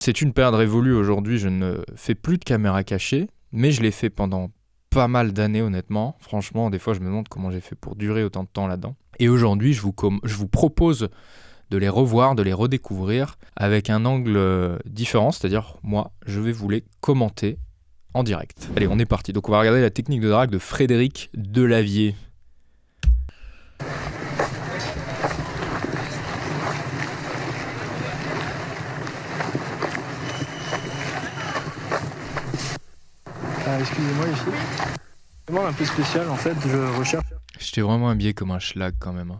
C'est une période révolue aujourd'hui, je ne fais plus de caméra cachée, mais je l'ai fait pendant pas mal d'années honnêtement. Franchement, des fois je me demande comment j'ai fait pour durer autant de temps là-dedans. Et aujourd'hui, je vous propose de les revoir, de les redécouvrir avec un angle différent, c'est-à-dire moi, je vais vous les commenter en direct. Allez, on est parti. Donc on va regarder la technique de drague de Frédéric Delavier. Excusez-moi les filles. Demande un peu spécial en fait, je recherche. J'étais vraiment habillé comme un schlag quand même.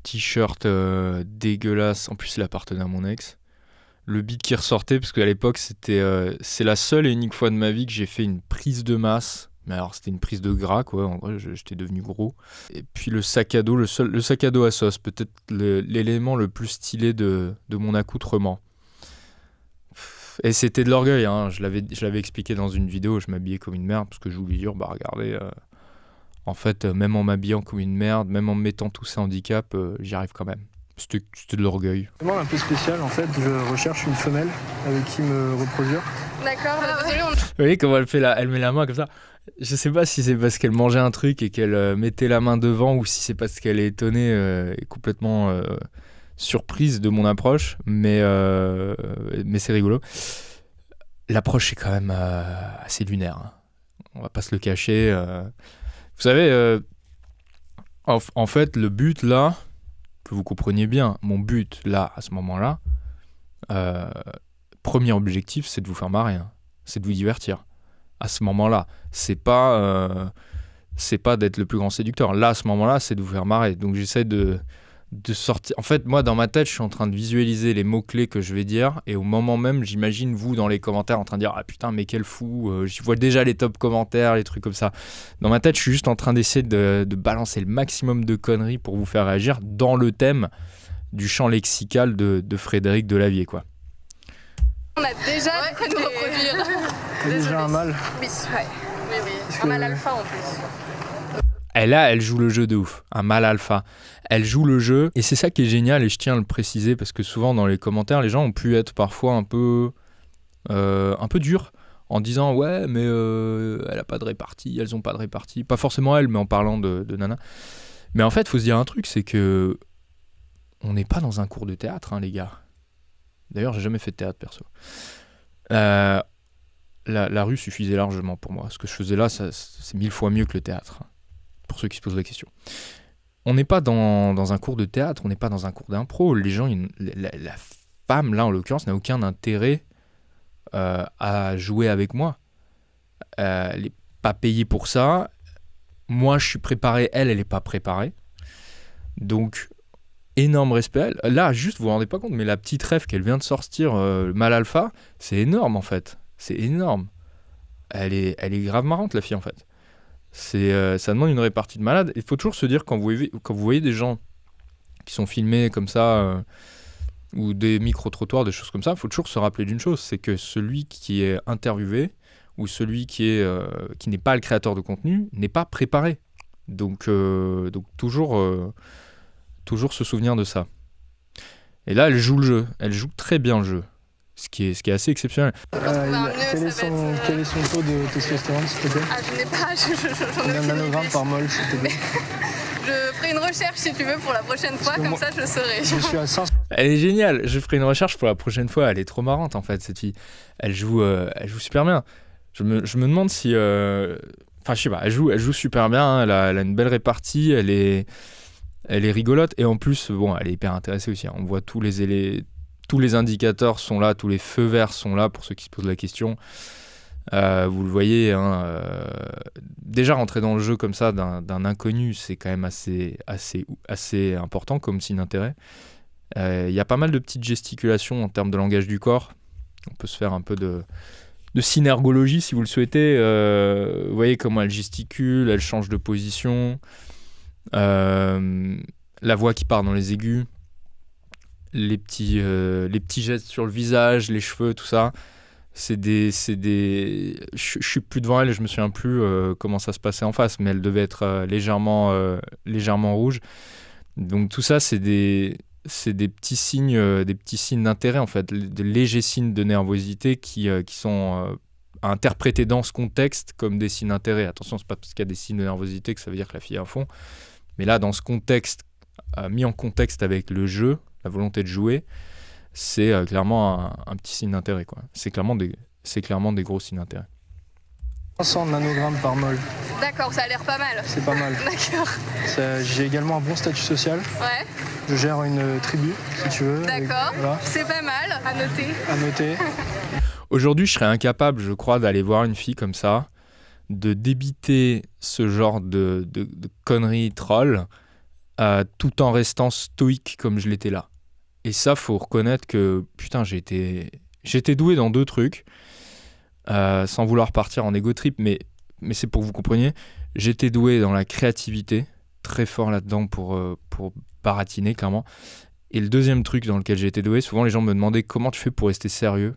T-shirt dégueulasse, en plus il appartenait à mon ex. Le beat qui ressortait, parce qu'à l'époque c'est la seule et unique fois de ma vie que j'ai fait une prise de masse. Mais alors c'était une prise de gras quoi, en vrai j'étais devenu gros. Et puis le sac à dos, le sac à dos à sauce, peut-être l'élément le plus stylé de mon accoutrement. Et c'était de l'orgueil, hein. Je l'avais expliqué dans une vidéo, je m'habillais comme une merde parce que je voulais dire, bah regardez, en fait, même en m'habillant comme une merde, même en me mettant tous ces handicaps, j'y arrive quand même. C'était de l'orgueil. Demande un peu spécial en fait, je recherche une femelle avec qui me reproduire. D'accord, désolé. Vous voyez comment elle met la main comme ça. Je sais pas si c'est parce qu'elle mangeait un truc et qu'elle mettait la main devant ou si c'est parce qu'elle est étonnée et complètement surprise de mon approche, mais c'est rigolo. L'approche est quand même assez lunaire, hein. On va pas se le cacher. Vous savez, en fait, le but là, que vous compreniez bien, mon but là, à ce moment-là, premier objectif, c'est de vous faire marrer, hein. C'est de vous divertir. À ce moment-là, c'est pas d'être le plus grand séducteur. Là, à ce moment-là, c'est de vous faire marrer. Donc j'essaie de sortir. En fait, moi, dans ma tête, je suis en train de visualiser les mots-clés que je vais dire. Et au moment même, j'imagine vous dans les commentaires en train de dire « Ah putain, mais quel fou !» Je vois déjà les top commentaires, les trucs comme ça. Dans ma tête, je suis juste en train d'essayer de balancer le maximum de conneries pour vous faire réagir dans le thème du champ lexical de Frédéric Delavier, quoi. On a déjà fait de reproduire. T'as déjà un mâle? Oui, ouais. Oui. Un mâle alpha en plus. Et là, elle joue le jeu de ouf, un mâle alpha. Elle joue le jeu, et c'est ça qui est génial, et je tiens à le préciser, parce que souvent dans les commentaires, les gens ont pu être parfois un peu durs, en disant « Ouais, mais elle a pas de répartie, elles ont pas de répartie. » Pas forcément elle, mais en parlant de nana. Mais en fait, il faut se dire un truc, c'est que on n'est pas dans un cours de théâtre, hein, les gars. D'ailleurs, j'ai jamais fait de théâtre, perso. La rue suffisait largement pour moi. Ce que je faisais là, c'est 1000 fois mieux que le théâtre. Pour ceux qui se posent la question. On n'est pas dans un cours de théâtre, on n'est pas dans un cours d'impro. Les gens, la femme, là en l'occurrence, n'a aucun intérêt à jouer avec moi. Elle n'est pas payée pour ça. Moi, je suis préparé, elle n'est pas préparée. Donc, énorme respect. Là, juste, vous vous rendez pas compte, mais la petite rêve qu'elle vient de sortir, Mal Alpha, c'est énorme en fait. C'est énorme. Elle est grave marrante, la fille en fait. Ça demande une répartie de malade. Il faut toujours se dire, quand vous voyez des gens qui sont filmés comme ça, ou des micro-trottoirs, des choses comme ça, il faut toujours se rappeler d'une chose, c'est que celui qui est interviewé, ou celui qui n'est pas le créateur de contenu, n'est pas préparé. Donc toujours se souvenir de ça. Et là, elle joue le jeu. Elle joue très bien le jeu. Ce qui est assez exceptionnel. Quel est son taux de testostérone, s'il te plaît? Ah, je n'ai pas, j'en ai Combien de nanogrammes par mol, s'il te plaît? Je ferai une recherche si tu veux pour la prochaine fois, comme ça je saurai. Je suis à 500. Elle est géniale. Je ferai une recherche pour la prochaine fois. Elle est trop marrante en fait, cette fille. Elle joue super bien. Je me demande si... Enfin, je sais pas, elle joue super bien. Hein. Elle a une belle répartie. Elle est rigolote. Et en plus, bon, elle est hyper intéressée aussi. Hein. On voit tous les indicateurs sont là, tous les feux verts sont là pour ceux qui se posent la question. Vous le voyez, hein, déjà rentrer dans le jeu comme ça d'un inconnu, c'est quand même assez important comme signe d'intérêt. Il y a pas mal de petites gesticulations en termes de langage du corps. On peut se faire un peu de synergologie si vous le souhaitez. Vous voyez comment elle gesticule, elle change de position. La voix qui part dans les aigus. Les petits gestes sur le visage, les cheveux, tout ça. Je suis plus devant elle et je me souviens plus comment ça se passait en face, mais elle devait être légèrement rouge. Donc tout ça, c'est des c'est des petits signes d'intérêt, en fait, de légers signes de nervosité qui sont interprétés dans ce contexte comme des signes d'intérêt. Attention, c'est pas parce qu'il y a des signes de nervosité que ça veut dire que la fille est à fond. Mais là, dans ce contexte, mis en contexte avec le jeu, la volonté de jouer, c'est clairement un petit signe d'intérêt, quoi. C'est clairement des gros signes d'intérêt. 500 nanogrammes par mol. D'accord, ça a l'air pas mal. C'est pas mal. D'accord. J'ai également un bon statut social. Ouais, Je gère une tribu, si tu veux. d'accord. Voilà, C'est pas mal, à noter. à noter. Aujourd'hui, je serais incapable, je crois, d'aller voir une fille comme ça, de débiter ce genre de conneries troll, tout en restant stoïque comme je l'étais là. Et ça, faut reconnaître que, putain, j'étais doué dans 2 trucs, sans vouloir partir en ego trip, mais c'est pour que vous compreniez. J'étais doué dans la créativité, très fort là-dedans pour baratiner, clairement. Et le deuxième truc dans lequel j'ai été doué, souvent les gens me demandaient comment tu fais pour rester sérieux.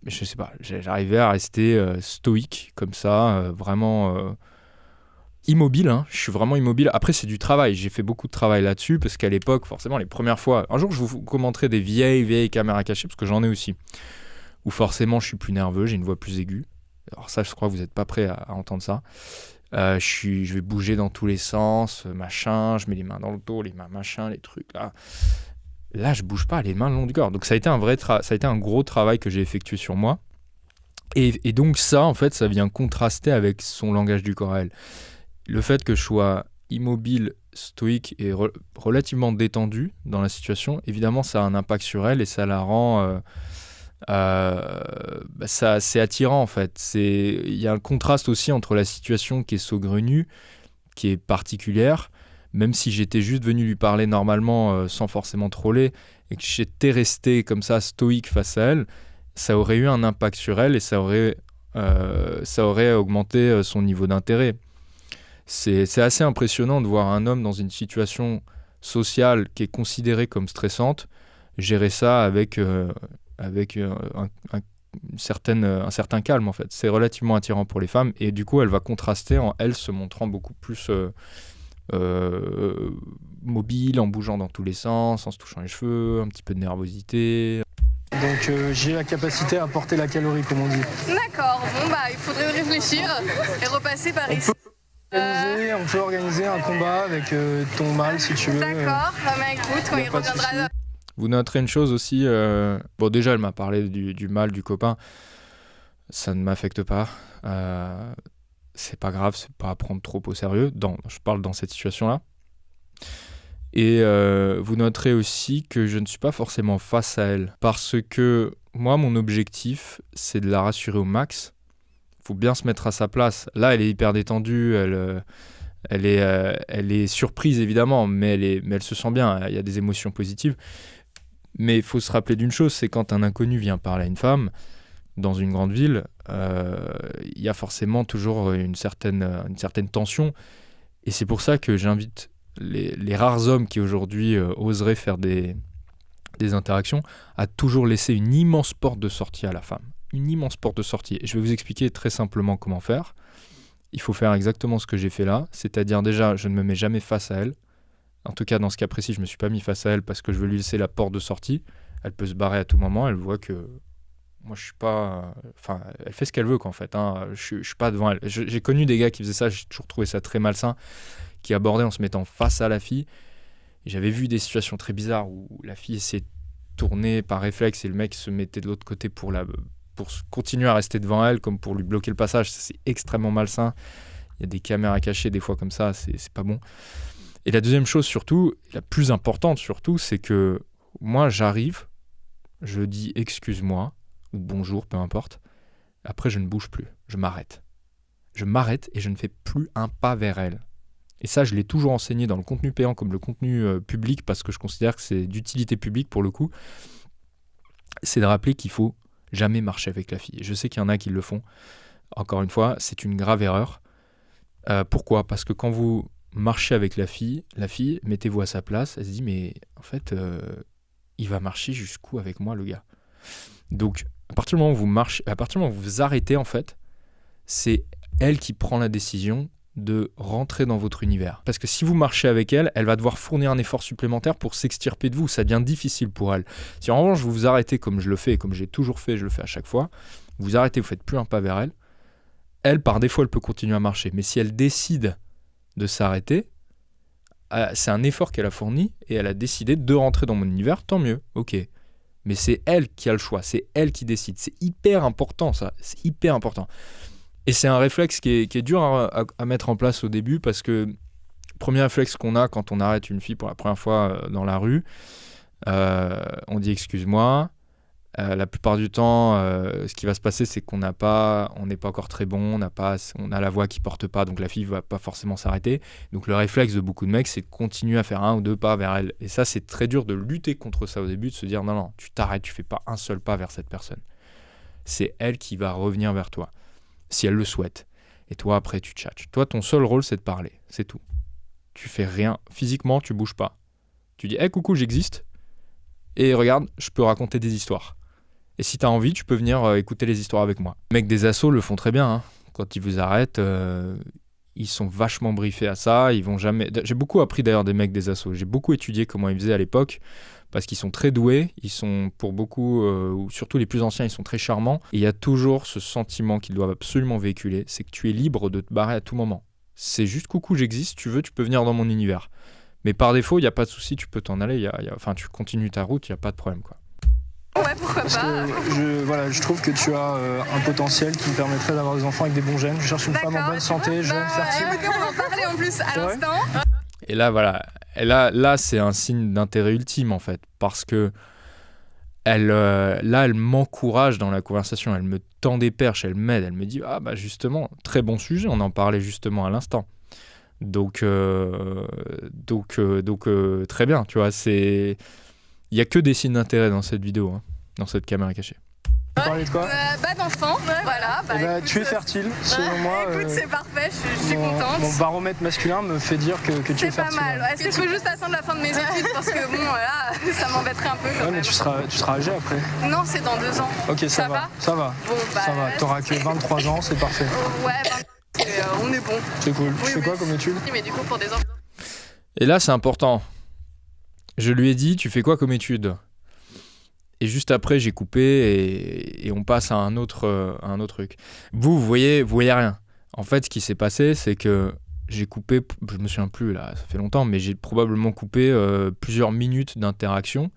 Mais je sais pas, j'arrivais à rester stoïque, comme ça, vraiment immobile, hein. Je suis vraiment immobile. Après, c'est du travail. J'ai fait beaucoup de travail là-dessus, parce qu'à l'époque, forcément, les premières fois... Un jour, je vous commenterai des vieilles caméras cachées, parce que j'en ai aussi. Où forcément, je suis plus nerveux, j'ai une voix plus aiguë. Alors ça, je crois que vous n'êtes pas prêts à entendre ça. Je vais bouger dans tous les sens, machin, je mets les mains dans le dos, les mains machin, les trucs là. Là, je bouge pas les mains le long du corps. Donc ça a été un gros travail que j'ai effectué sur moi. Et donc ça, en fait, ça vient contraster avec son langage du corps à elle. Le fait que je sois immobile, stoïque et relativement détendu dans la situation, évidemment, ça a un impact sur elle et ça la rend... c'est attirant, en fait. Il y a un contraste aussi entre la situation qui est saugrenue, qui est particulière, même si j'étais juste venu lui parler normalement sans forcément troller et que j'étais resté comme ça stoïque face à elle, ça aurait eu un impact sur elle et ça aurait augmenté son niveau d'intérêt. C'est assez impressionnant de voir un homme dans une situation sociale qui est considérée comme stressante gérer ça avec un certain calme, en fait. C'est relativement attirant pour les femmes et du coup elle va contraster en elle se montrant beaucoup plus mobile, en bougeant dans tous les sens, en se touchant les cheveux, un petit peu de nervosité. Donc j'ai la capacité à porter la calorie, comme on dit. D'accord, bon bah il faudrait réfléchir et repasser par ici. On peut organiser un combat avec ton mâle, si tu veux. D'accord, bah écoute, quand y a il pas de reviendra... souci. Vous noterez une chose aussi, bon déjà elle m'a parlé du mal du copain, ça ne m'affecte pas, c'est pas grave, c'est pas à prendre trop au sérieux, je parle dans cette situation-là. Et vous noterez aussi que je ne suis pas forcément face à elle, parce que moi mon objectif c'est de la rassurer au max, faut bien se mettre à sa place. Là elle est hyper détendue, elle est surprise évidemment, mais elle se sent bien, il y a des émotions positives. Mais il faut se rappeler d'une chose, c'est quand un inconnu vient parler à une femme, dans une grande ville, il y a forcément toujours une certaine tension. Et c'est pour ça que j'invite les rares hommes qui aujourd'hui oseraient faire des interactions à toujours laisser une immense porte de sortie à la femme. Une immense porte de sortie. Et je vais vous expliquer très simplement comment faire. Il faut faire exactement ce que j'ai fait là, c'est-à-dire déjà, je ne me mets jamais face à elle. En tout cas, dans ce cas précis, je ne me suis pas mis face à elle parce que je veux lui laisser la porte de sortie. Elle peut se barrer à tout moment, elle voit que moi, je suis pas... Enfin, elle fait ce qu'elle veut, quoi, en fait. Hein. Je suis pas devant elle. J'ai connu des gars qui faisaient ça, j'ai toujours trouvé ça très malsain, qui abordaient en se mettant face à la fille. Et j'avais vu des situations très bizarres où la fille s'est tournée par réflexe et le mec se mettait de l'autre côté pour continuer à rester devant elle, comme pour lui bloquer le passage. C'est extrêmement malsain. Il y a des caméras cachées, des fois comme ça, c'est pas bon. Et la deuxième chose surtout, la plus importante surtout, c'est que moi j'arrive, je dis excuse-moi, ou bonjour, peu importe, après je ne bouge plus, je m'arrête. Je m'arrête et je ne fais plus un pas vers elle. Et ça, je l'ai toujours enseigné dans le contenu payant comme le contenu public, parce que je considère que c'est d'utilité publique pour le coup. C'est de rappeler qu'il faut jamais marcher avec la fille. Je sais qu'il y en a qui le font. Encore une fois, c'est une grave erreur. Pourquoi ? Parce que quand vous marchez avec la fille, mettez-vous à sa place, elle se dit mais en fait, il va marcher jusqu'où avec moi le gars ? Donc à partir du moment où vous marchez, à partir du moment où vous vous arrêtez en fait, c'est elle qui prend la décision de rentrer dans votre univers. Parce que si vous marchez avec elle, elle va devoir fournir un effort supplémentaire pour s'extirper de vous. Ça devient difficile pour elle. Si en revanche, vous vous arrêtez comme je le fais, comme j'ai toujours fait, je le fais à chaque fois, vous arrêtez, vous faites plus un pas vers elle, elle, par défaut, elle peut continuer à marcher. Mais si elle décide de s'arrêter, c'est un effort qu'elle a fourni et elle a décidé de rentrer dans mon univers, tant mieux, ok. Mais c'est elle qui a le choix, c'est elle qui décide. C'est hyper important ça, c'est hyper important. Et c'est un réflexe qui est dur à mettre en place au début parce que le premier réflexe qu'on a quand on arrête une fille pour la première fois dans la rue, on dit excuse-moi. La plupart du temps, ce qui va se passer, c'est qu'on n'est pas encore très bon, on a la voix qui porte pas, donc la fille va pas forcément s'arrêter. Donc le réflexe de beaucoup de mecs, c'est de continuer à faire 1 ou 2 pas vers elle. Et ça, c'est très dur de lutter contre ça au début, de se dire non, tu t'arrêtes, tu fais pas un seul pas vers cette personne. C'est elle qui va revenir vers toi, si elle le souhaite. Et toi, après, tu tchatches. Toi, ton seul rôle, c'est de parler, c'est tout. Tu fais rien, physiquement, tu bouges pas. Tu dis, hey, coucou, j'existe, et regarde, je peux raconter des histoires. Et si tu as envie, tu peux venir écouter les histoires avec moi. Les mecs des assos le font très bien. Hein. Quand ils vous arrêtent, ils sont vachement briefés à ça. Ils vont jamais. J'ai beaucoup appris d'ailleurs des mecs des assos. J'ai beaucoup étudié comment ils faisaient à l'époque parce qu'ils sont très doués. Ils sont pour beaucoup, ou surtout les plus anciens, ils sont très charmants. Et il y a toujours ce sentiment qu'ils doivent absolument véhiculer, c'est que tu es libre de te barrer à tout moment. C'est juste coucou, j'existe. Tu veux, tu peux venir dans mon univers. Mais par défaut, il n'y a pas de souci, tu peux t'en aller. Enfin, tu continues ta route, il n'y a pas de problème, quoi. Ouais, pourquoi Parce pas. que je trouve que tu as un potentiel qui me permettrait d'avoir des enfants avec des bons gènes. Je cherche une femme en bonne santé, jeune, fertile. Écoutez, on en parlait en plus à l'instant. Et là, voilà. Et là, c'est un signe d'intérêt ultime, en fait. Parce que elle m'encourage dans la conversation. Elle me tend des perches, elle m'aide. Elle me dit, ah bah justement, très bon sujet. On en parlait justement à l'instant. Donc très bien, tu vois, il n'y a que des signes d'intérêt dans cette vidéo, hein, dans cette caméra cachée. Tu parlais de quoi? D'enfant, voilà. Écoute, tu es fertile, selon moi. Écoute, c'est parfait, je suis contente. Mon baromètre masculin me fait dire que tu es fertile. C'est pas mal. Est-ce que je peux juste attendre la fin de mes études parce que bon, là, ça m'embêterait un peu quand même. Mais tu seras âgé après. Non, c'est dans 2 ans. Ok, ça va. Bon, Ça va. T'auras que 23 ans, c'est parfait. Ouais, on est bon. C'est cool. Tu fais quoi comme étude? Mais du coup, pour des enfants. Et là, c'est important. Je lui ai dit, tu fais quoi comme étude? Et juste après, j'ai coupé et on passe à un autre truc. Vous voyez rien. En fait, ce qui s'est passé, c'est que j'ai coupé, je me souviens plus là, ça fait longtemps, mais j'ai probablement coupé plusieurs minutes d'interaction.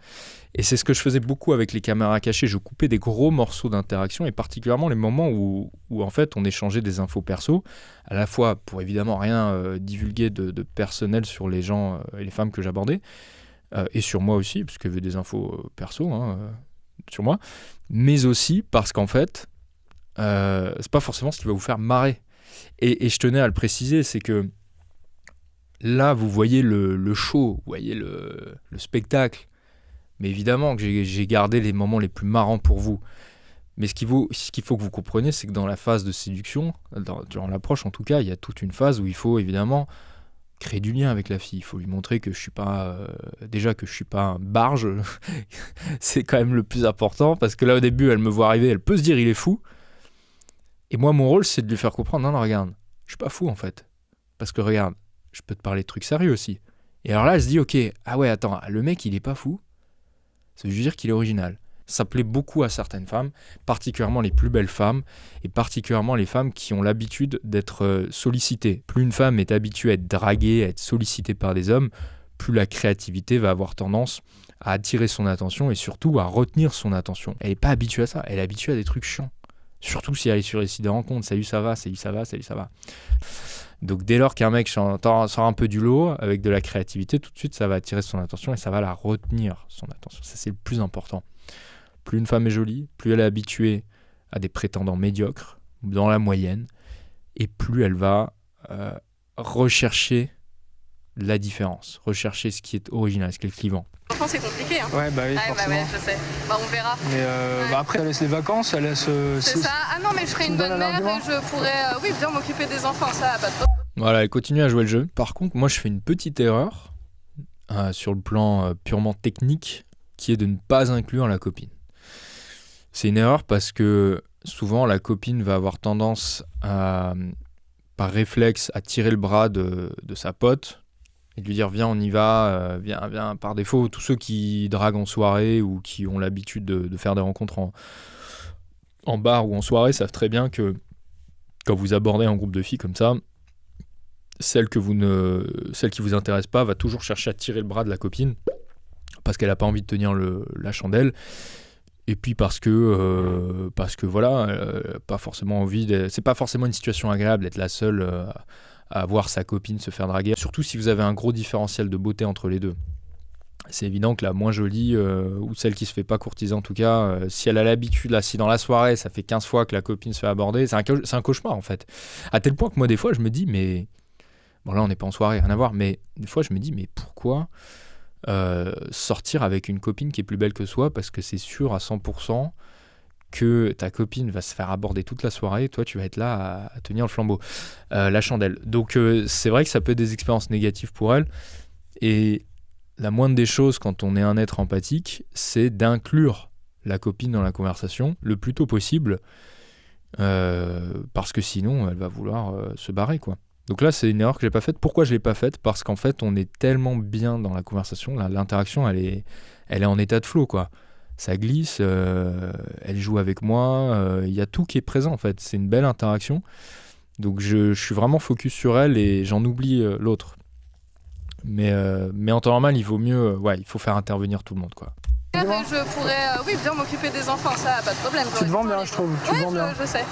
Et c'est ce que je faisais beaucoup avec les caméras cachées. Je coupais des gros morceaux d'interaction et particulièrement les moments où en fait on échangeait des infos perso, à la fois pour évidemment rien divulguer de personnel sur les gens et les femmes que j'abordais, et sur moi aussi, parce qu'il y avait des infos perso sur moi, mais aussi parce qu'en fait, c'est pas forcément ce qui va vous faire marrer. Et je tenais à le préciser, c'est que là, vous voyez le show, vous voyez le spectacle, mais évidemment que j'ai gardé les moments les plus marrants pour vous. Mais ce qu'il faut que vous compreniez, c'est que dans la phase de séduction, durant l'approche en tout cas, il y a toute une phase où il faut évidemment créer du lien avec la fille. Il faut lui montrer que je suis pas un barge. C'est quand même le plus important, parce que là au début, elle me voit arriver, elle peut se dire il est fou. Et moi, mon rôle, c'est de lui faire comprendre, non, regarde, je suis pas fou en fait. Parce que regarde, je peux te parler de trucs sérieux aussi. Et alors là, elle se dit, ok, ah ouais, attends, le mec, il est pas fou. Ça veut dire qu'il est original. Ça plaît beaucoup à certaines femmes, particulièrement les plus belles femmes, et particulièrement les femmes qui ont l'habitude d'être sollicitées. Plus une femme est habituée à être draguée, à être sollicitée par des hommes, plus la créativité va avoir tendance à attirer son attention et surtout à retenir son attention. Elle n'est pas habituée à ça, elle est habituée à des trucs chiants. Surtout si elle est sur les sites de rencontres, salut ça va, salut ça va, salut ça va. Donc dès lors qu'un mec sort un peu du lot avec de la créativité, tout de suite ça va attirer son attention et ça va la retenir son attention. Ça c'est le plus important. Plus une femme est jolie, plus elle est habituée à des prétendants médiocres, dans la moyenne, et plus elle va rechercher la différence, rechercher ce qui est original, ce qui est clivant. Franchement, c'est compliqué. Hein. Ouais, bah oui, forcément. Ouais, je sais. On verra. Mais après, elle laisse les vacances, elle laisse... c'est ça. Ah non, mais je serai une bonne mère et je pourrais bien m'occuper des enfants, ça, pas de problème. Voilà, elle continue à jouer le jeu. Par contre, moi, je fais une petite erreur sur le plan purement technique, qui est de ne pas inclure la copine. C'est une erreur parce que souvent, la copine va avoir tendance à par réflexe à tirer le bras de sa pote et de lui dire viens on y va, viens par défaut. Tous ceux qui draguent en soirée ou qui ont l'habitude de faire des rencontres en bar ou en soirée savent très bien que quand vous abordez un groupe de filles comme ça, celle qui vous intéresse pas va toujours chercher à tirer le bras de la copine parce qu'elle a pas envie de tenir la chandelle. Et puis parce que voilà, pas forcément c'est pas forcément une situation agréable d'être la seule à voir sa copine se faire draguer. Surtout si vous avez un gros différentiel de beauté entre les deux. C'est évident que la moins jolie, ou celle qui se fait pas courtiser en tout cas, si elle a l'habitude, là, si dans la soirée, ça fait 15 fois que la copine se fait aborder, c'est un cauchemar en fait. À tel point que moi des fois je me dis, mais... Bon là on n'est pas en soirée, rien à voir, mais des fois je me dis, mais pourquoi sortir avec une copine qui est plus belle que soi, parce que c'est sûr à 100% que ta copine va se faire aborder toute la soirée et toi tu vas être là à tenir le flambeau, la chandelle. Donc c'est vrai que ça peut être des expériences négatives pour elle, et la moindre des choses quand on est un être empathique, c'est d'inclure la copine dans la conversation le plus tôt possible, parce que sinon elle va vouloir se barrer quoi. Donc là, c'est une erreur que j'ai pas faite. Pourquoi je l'ai pas faite ? Parce qu'en fait, on est tellement bien dans la conversation, l'interaction, elle est en état de flow, quoi. Ça glisse, elle joue avec moi, il y a tout qui est présent, en fait. C'est une belle interaction. Donc je suis vraiment focus sur elle et j'en oublie l'autre. Mais en temps normal, il faut faire intervenir tout le monde, quoi. Je pourrais bien m'occuper des enfants, ça, pas de problème. Tu te vends bien, je trouve. Je sais.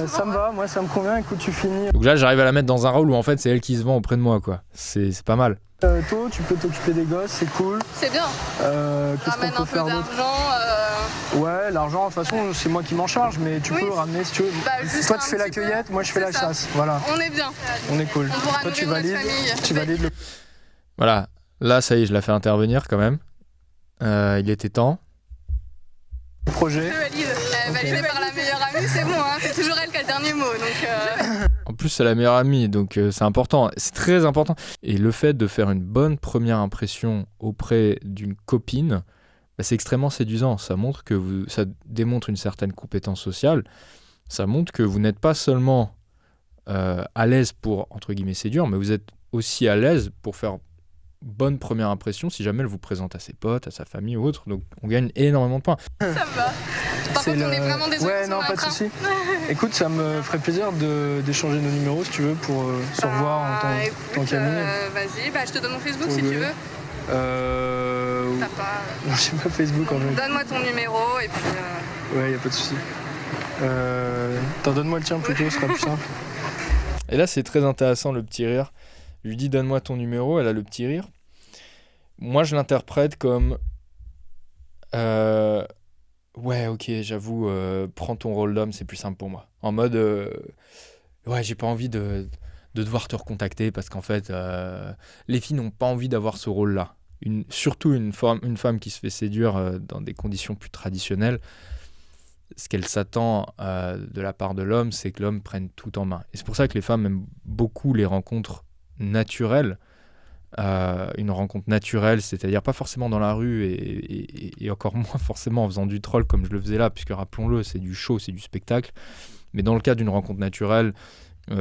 Ça me va, moi ça me convient, écoute, tu finis. Donc là, j'arrive à la mettre dans un rôle où en fait, c'est elle qui se vend auprès de moi, quoi. C'est pas mal. Toi, tu peux t'occuper des gosses, c'est cool. C'est bien. Qu'est-ce qu'on peut faire d'autre ? Ouais, l'argent, de toute façon, c'est moi qui m'en charge, mais tu peux le ramener si tu veux. Toi, tu fais la cueillette, moi, je fais la chasse. Voilà. On est bien. On est cool. Toi, tu valides le... Voilà, là, ça y est, je la fais intervenir quand même. Il était temps. Projet. Validé par la meilleure amie, c'est bon, hein, c'est toujours elle qui a le dernier mot. Donc En plus, c'est la meilleure amie, donc c'est important, c'est très important. Et le fait de faire une bonne première impression auprès d'une copine, c'est extrêmement séduisant. Ça montre ça démontre une certaine compétence sociale. Ça montre que vous n'êtes pas seulement à l'aise pour, entre guillemets, séduire, mais vous êtes aussi à l'aise pour faire bonne première impression si jamais elle vous présente à ses potes, à sa famille ou autre. Donc on gagne énormément de points. ça me va. Par contre, on est vraiment désolé. Ouais, non, pas de soucis. Écoute, ça me ferait plaisir d'échanger nos numéros si tu veux pour se revoir en tant qu'amis. Vas-y, je te donne mon Facebook si tu veux. T'as pas... Non, j'ai pas Facebook en fait. Donne-moi ton numéro et puis... Ouais, y a pas de soucis. Donne-moi le tien plutôt, ce sera plus simple. Et là, c'est très intéressant le petit rire. Je lui dis donne-moi ton numéro, elle a le petit rire. Moi, je l'interprète comme ouais, ok, j'avoue, prends ton rôle d'homme, c'est plus simple pour moi. En mode ouais, j'ai pas envie de devoir te recontacter parce qu'en fait, les filles n'ont pas envie d'avoir ce rôle-là. Surtout une femme qui se fait séduire dans des conditions plus traditionnelles. Ce qu'elle s'attend de la part de l'homme, c'est que l'homme prenne tout en main. Et c'est pour ça que les femmes aiment beaucoup les rencontres naturelles. Une rencontre naturelle, c'est-à-dire pas forcément dans la rue et encore moins forcément en faisant du troll comme je le faisais là, puisque rappelons-le, c'est du show, c'est du spectacle. Mais dans le cas d'une rencontre naturelle,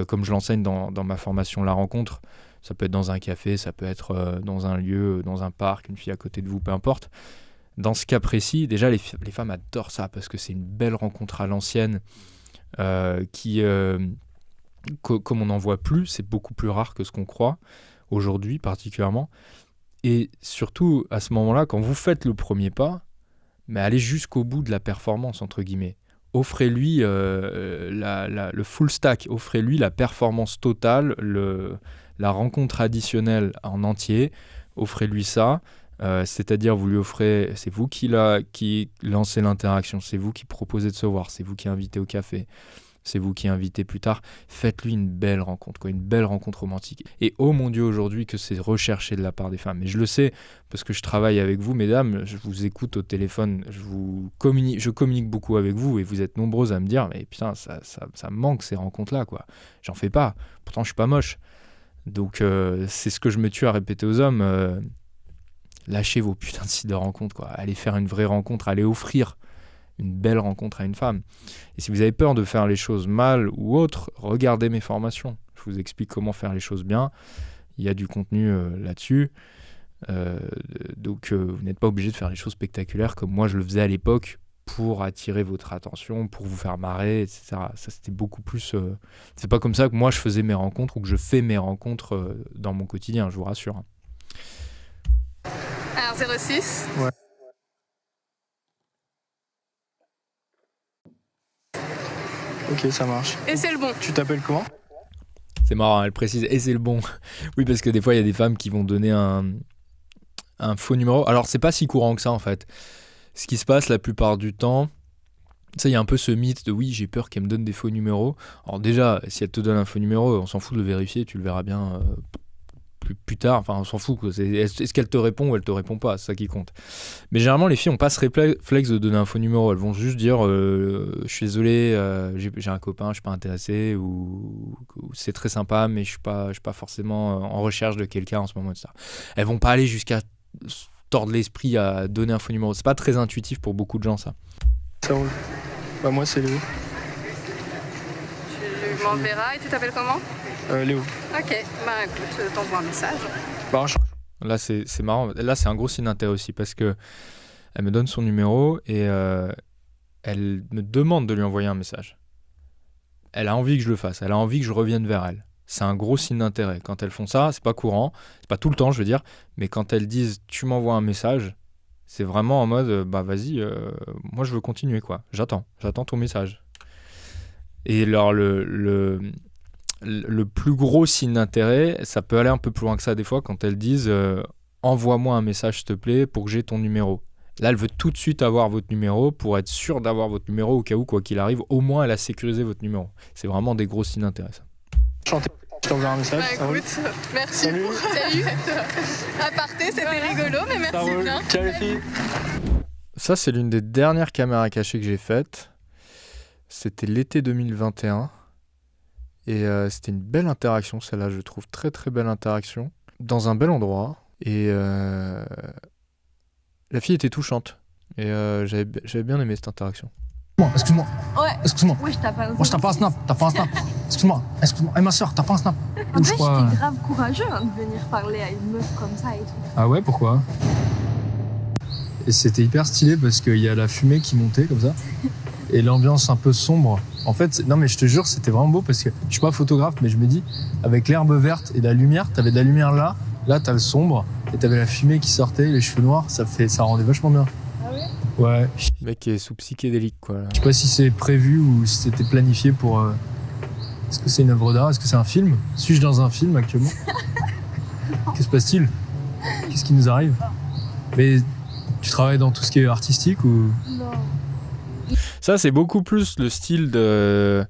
comme je l'enseigne dans ma formation La Rencontre, ça peut être dans un café, ça peut être dans un lieu, dans un parc, une fille à côté de vous, peu importe. Dans ce cas précis, déjà les femmes adorent ça parce que c'est une belle rencontre à l'ancienne qui, comme on n'en voit plus, c'est beaucoup plus rare que ce qu'on croit, aujourd'hui particulièrement. Et surtout, à ce moment-là, quand vous faites le premier pas, mais allez jusqu'au bout de la performance, entre guillemets. Offrez-lui le full stack, offrez-lui la performance totale, la rencontre additionnelle en entier, offrez-lui ça. C'est-à-dire vous lui offrez, c'est vous qui lancez l'interaction, c'est vous qui proposez de se voir, c'est vous qui invitez au café, c'est vous qui invitez plus tard. Faites-lui une belle rencontre, une belle rencontre romantique. Et oh mon Dieu, aujourd'hui que c'est recherché de la part des femmes. Et je le sais parce que je travaille avec vous, mesdames, je vous écoute au téléphone, je communique beaucoup avec vous et vous êtes nombreuses à me dire mais putain, ça me manque ces rencontres-là, quoi. J'en fais pas, pourtant je suis pas moche. Donc c'est ce que je me tue à répéter aux hommes. Lâchez vos putains de sites de rencontres, quoi. Allez faire une vraie rencontre, allez offrir une belle rencontre à une femme. Et si vous avez peur de faire les choses mal ou autre, regardez mes formations. Je Je vous explique comment faire les choses bien. Il y a du contenu là-dessus. Donc vous n'êtes pas obligé de faire des choses spectaculaires comme moi je le faisais à l'époque pour attirer votre attention, pour vous faire marrer, etc. Ça, c'était beaucoup plus... c'est pas comme ça que moi je faisais mes rencontres ou que je fais mes rencontres dans mon quotidien, je vous rassure. Alors 06 Ouais. Ok, ça marche. Et c'est le bon. Tu t'appelles comment ? C'est marrant, elle précise, et c'est le bon. Oui, parce que des fois, il y a des femmes qui vont donner un faux numéro. Alors, c'est pas si courant que ça, en fait. Ce qui se passe la plupart du temps, tu sais, il y a un peu ce mythe de oui, j'ai peur qu'elle me donne des faux numéros. Alors déjà, si elle te donne un faux numéro, on s'en fout de le vérifier, tu le verras bien plus tard. Enfin, on s'en fout, quoi. Est-ce qu'elle te répond ou elle te répond pas, c'est ça qui compte. Mais généralement, les filles n'ont pas ce réflexe de donner un faux numéro. Elles vont juste dire je suis désolé, j'ai un copain, je suis pas intéressé, ou c'est très sympa, mais je suis pas forcément en recherche de quelqu'un en ce moment, etc. Elles vont pas aller jusqu'à tordre l'esprit à donner un faux numéro. C'est pas très intuitif pour beaucoup de gens, ça. Ça roule. Bah moi c'est Léo. Tu m'enverras et tu t'appelles comment ? Léo. Ok, bah écoute, t'envoies un message. Bah, Là c'est marrant. Là c'est un gros signe d'intérêt aussi parce que elle me donne son numéro et elle me demande de lui envoyer un message. Elle a envie que je le fasse. Elle a envie que je revienne vers elle. C'est un gros signe d'intérêt. Quand elles font ça, c'est pas courant, c'est pas tout le temps, je veux dire, mais quand elles disent tu m'envoies un message, c'est vraiment en mode bah vas-y, moi je veux continuer quoi. J'attends ton message. Et alors le plus gros signe d'intérêt, ça peut aller un peu plus loin que ça des fois quand elles disent envoie-moi un message s'il te plaît pour que j'ai ton numéro. Là, elle veut tout de suite avoir votre numéro pour être sûre d'avoir votre numéro au cas où, quoi qu'il arrive, au moins elle a sécurisé votre numéro. C'est vraiment des gros signes d'intérêt ça. Je t'enverrai un message. Bah écoute, merci pour cette aparté, c'était rigolo, mais merci bien. Ciao les filles. Ça, c'est l'une des dernières caméras cachées que j'ai faites. C'était l'été 2021. Et c'était une belle interaction, celle-là, je trouve. Très, très belle interaction. Dans un bel endroit. Et la fille était touchante. Et j'avais bien aimé cette interaction. Excuse-moi. Ouais. Excuse-moi. Oui, je tape un snap. Moi, je t'as pas un snap. T'as pas un snap. Excuse-moi. Et ma soeur, t'as pas un snap. En fait, j'étais grave courageux de venir parler à une meuf comme ça et tout. Ah ouais, pourquoi ? Et c'était hyper stylé parce qu'il y a la fumée qui montait comme ça. Et l'ambiance un peu sombre. En fait, non mais je te jure, c'était vraiment beau parce que je suis pas photographe, mais je me dis, avec l'herbe verte et la lumière, t'avais de la lumière là t'as le sombre, et t'avais la fumée qui sortait, les cheveux noirs, ça rendait vachement bien. Ah ouais ? Ouais. Le mec est sous psychédélique, quoi. Là. Je sais pas si c'est prévu ou si c'était planifié pour... Est-ce que c'est une œuvre d'art ? Est-ce que c'est un film ? Suis-je dans un film actuellement ? Que se passe-t-il ? Qu'est-ce qui nous arrive ? Mais tu travailles dans tout ce qui est artistique ou... Non. Ça, c'est beaucoup plus le style de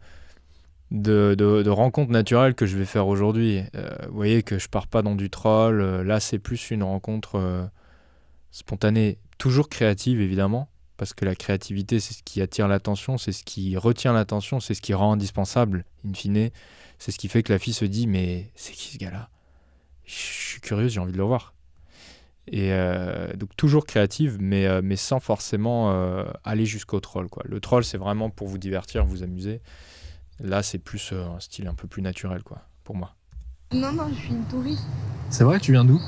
rencontre naturelle que je vais faire aujourd'hui. Vous voyez que je pars pas dans du troll. Là, c'est plus une rencontre spontanée, toujours créative, évidemment, parce que la créativité, c'est ce qui attire l'attention, c'est ce qui retient l'attention, c'est ce qui rend indispensable, in fine. C'est ce qui fait que la fille se dit « Mais c'est qui ce gars-là ? Je suis curieuse, j'ai envie de le voir. » Et donc toujours créative, mais sans forcément aller jusqu'au troll, quoi. Le troll, c'est vraiment pour vous divertir, vous amuser. Là, c'est plus un style un peu plus naturel, quoi, pour moi. Non, je suis une touriste. C'est vrai, tu viens d'où ?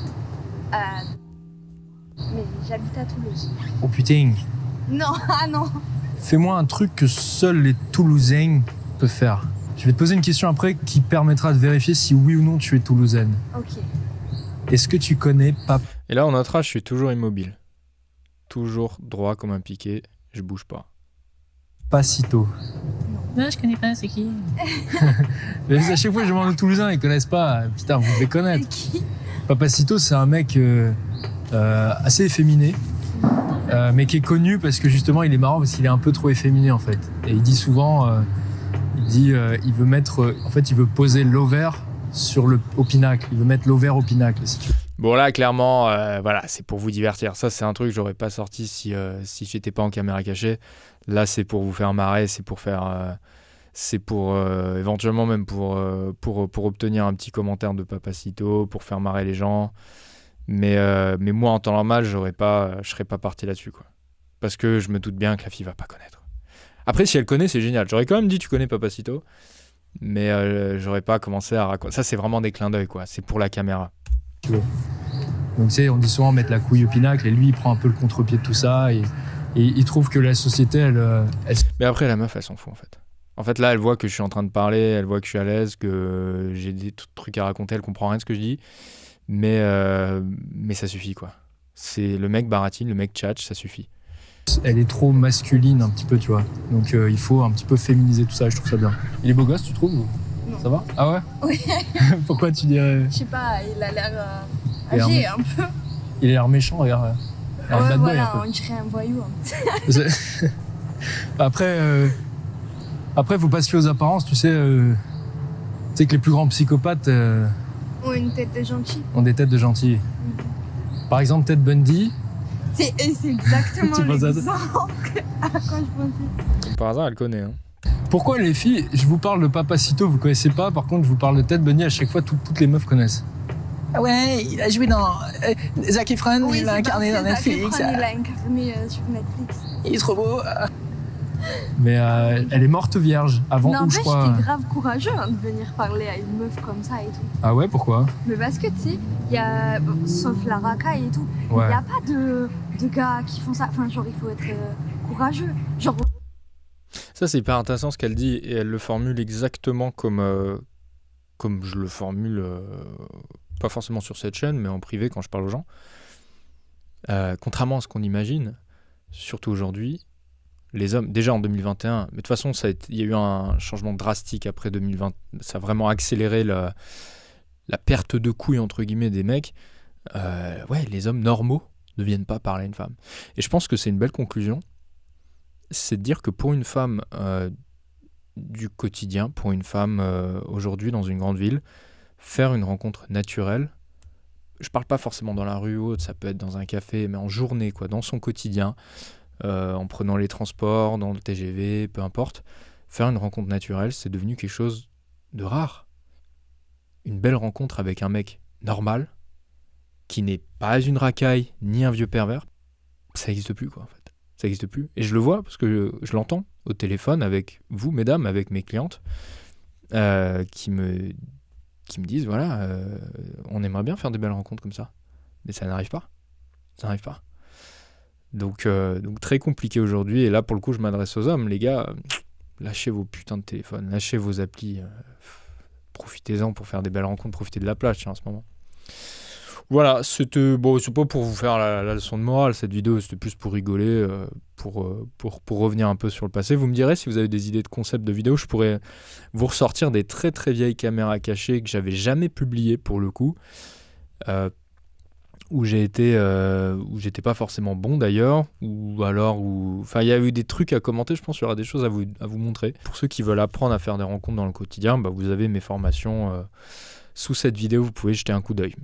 Mais j'habite à Toulouse. Oh putain. Non, non. Fais-moi un truc que seuls les Toulousains peuvent faire. Je vais te poser une question après qui permettra de vérifier si oui ou non tu es toulousaine. Ok. Est-ce que tu connais Papa ? Et là, en notre âge, je suis toujours immobile. Toujours droit comme un piquet, je bouge pas. Papacito. Non, je connais pas, c'est qui ? Mais à chaque fois que je demande aux Toulousains, ils connaissent pas. Putain, vous devez connaître. C'est qui ? Papacito, c'est un mec assez efféminé, mais qui est connu parce que justement, il est marrant parce qu'il est un peu trop efféminé en fait. Et il dit souvent, il veut mettre, en fait, il veut poser l'ovaire au pinacle. Il veut mettre l'ovaire au pinacle. Si tu veux. Bon là, clairement, voilà, c'est pour vous divertir. Ça, c'est un truc que j'aurais pas sorti si j'étais pas en caméra cachée. Là, c'est pour vous faire marrer, c'est pour éventuellement même pour obtenir un petit commentaire de Papacito, pour faire marrer les gens. Mais moi, en temps normal, je serais pas parti là-dessus, quoi. Parce que je me doute bien que la fille va pas connaître. Après, si elle connaît, c'est génial. J'aurais quand même dit tu connais Papacito, Mais j'aurais pas commencé à raconter. Ça, c'est vraiment des clins d'œil, quoi. C'est pour la caméra. Donc, tu sais, on dit souvent mettre la couille au pinacle, et lui, il prend un peu le contre-pied de tout ça, et il trouve que la société, elle... Mais après, la meuf, elle s'en fout, en fait. En fait, là, elle voit que je suis en train de parler, elle voit que je suis à l'aise, que j'ai des trucs à raconter, elle comprend rien de ce que je dis. Mais ça suffit, quoi. C'est le mec baratine, le mec tchatche, ça suffit. Elle est trop masculine, un petit peu, tu vois. Donc, il faut un petit peu féminiser tout ça, je trouve ça bien. Il est beau gosse, tu trouves? Non. Ça va? Ah ouais? Oui. Pourquoi tu dirais? Je sais pas, il a l'air âgé un peu. Il a l'air méchant, regarde. Ouais, bad boy, voilà, un peu. on dirait un voyou. Après, faut pas se fier aux apparences, tu sais. Tu sais que les plus grands psychopathes Ont une tête de gentil. ont des têtes de gentils. Par exemple, Ted Bundy. C'est exactement Tu penses à ça? l'exemple à quoi je pensais. Comme par hasard, elle connaît. Hein. Pourquoi les filles, je vous parle de Papacito, vous connaissez pas, par contre je vous parle de Ted Bundy, à chaque fois toutes les meufs connaissent. Ah ouais, il a joué dans Zac Efron, Oui, il l'a incarné dans Netflix. Il l'a incarné sur Netflix. Il est trop beau. Mais elle est morte vierge, avant où je N'empêche, crois. t'es grave courageux de venir parler à une meuf comme ça et tout. Ah ouais, pourquoi? Mais parce que tu sais, il y a, sauf la racaille et tout, il Ouais. n'y a pas de gars qui font ça. Enfin, genre, il faut être courageux. Genre, Ça, c'est hyper intéressant ce qu'elle dit, et elle le formule exactement comme je le formule, pas forcément sur cette chaîne, mais en privé quand je parle aux gens. Contrairement à ce qu'on imagine, surtout aujourd'hui, les hommes, déjà en 2021, mais de toute façon, il y a eu un changement drastique après 2020, ça a vraiment accéléré la perte de couilles, entre guillemets, des mecs. Ouais, les hommes normaux ne viennent pas parler à une femme. Et je pense que c'est une belle conclusion, c'est de dire que pour une femme du quotidien, pour une femme aujourd'hui dans une grande ville, faire une rencontre naturelle, je parle pas forcément dans la rue ou autre, ça peut être dans un café, mais en journée, quoi, dans son quotidien, en prenant les transports, dans le TGV, peu importe, faire une rencontre naturelle, c'est devenu quelque chose de rare. Une belle rencontre avec un mec normal, qui n'est pas une racaille, ni un vieux pervers, ça n'existe plus, quoi, en fait. Ça n'existe plus. Et je le vois, parce que je l'entends au téléphone avec vous, mesdames, avec mes clientes, qui me disent, voilà, on aimerait bien faire des belles rencontres comme ça. Mais ça n'arrive pas. Ça n'arrive pas. Donc très compliqué aujourd'hui. Et là, pour le coup, je m'adresse aux hommes. Les gars, lâchez vos putains de téléphones, lâchez vos applis. Profitez-en pour faire des belles rencontres. Profitez de la plage, tiens, en ce moment. Voilà, c'était bon, c'est pas pour vous faire la leçon de morale, cette vidéo, c'était plus pour rigoler, pour revenir un peu sur le passé. Vous me direz si vous avez des idées de concepts de vidéos, je pourrais vous ressortir des très très vieilles caméras cachées que j'avais jamais publiées pour le coup, où j'étais pas forcément bon d'ailleurs, enfin il y a eu des trucs à commenter, je pense qu'il y aura des choses à vous montrer. Pour ceux qui veulent apprendre à faire des rencontres dans le quotidien, vous avez mes formations sous cette vidéo, vous pouvez jeter un coup d'œil.